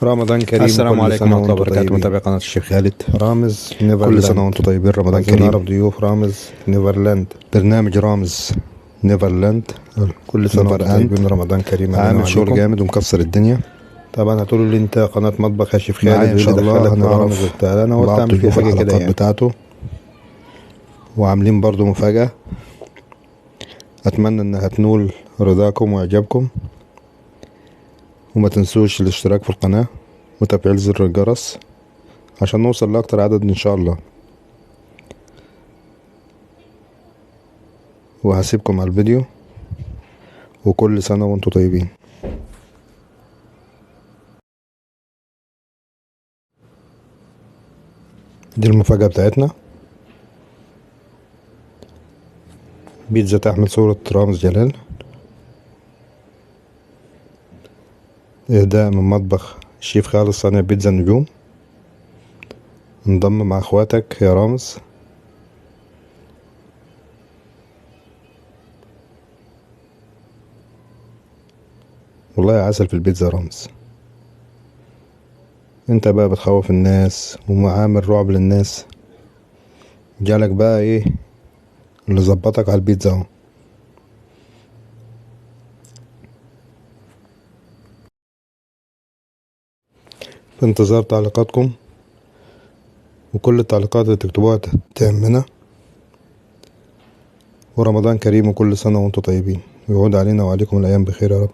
رمضان كريم. السلام وكل عليكم سنة ورحمة الله وانتم وبركاته، طيبين. متابعي قناة الشيخ خالد. رامز كل نيفرلاند. سنة وانتم طيبين، رمضان عايزين كريم. نعرف ضيوف رامز نيفرلاند. برنامج رامز نيفرلاند كل سنة نيفر وانتم اند طيبين، رمضان كريم علينا عامل شغل وعليكم. جامد ومكسر الدنيا. طبعا هتقولوا لي انت قناة مطبخ يا شيف خالد، معايا ان وايه شاء اللي الله دخلك في رامز هنعرف وبتاع؟ انا قلت بعض اعمل فيه ضيوف حاجة كده الحلقات يعني. بتاعته، وعاملين برضو مفاجأة اتمنى انها تنول رضاكم واعجابكم. وما تنسوش الاشتراك في القناة وتفعيل زر الجرس عشان نوصل لاكتر عدد ان شاء الله. وهسيبكم على الفيديو، وكل سنة وانتم طيبين. دي المفاجأة بتاعتنا، بيتزا تحمل صورة رامز جلال، إهداء من مطبخ الشيف خالد صانع بيتزا النجوم. انضم مع اخواتك يا رامز. والله عسل في البيتزا يا رامز. انت بقى بتخوف الناس ومعامل رعب للناس، جالك بقى ايه اللي ظبطك على البيتزا اهو. في انتظار تعليقاتكم، وكل التعليقات اللي تكتبوها تهمنا. ورمضان كريم وكل سنة وانتم طيبين، ويعود علينا وعليكم الأيام بخير يا رب.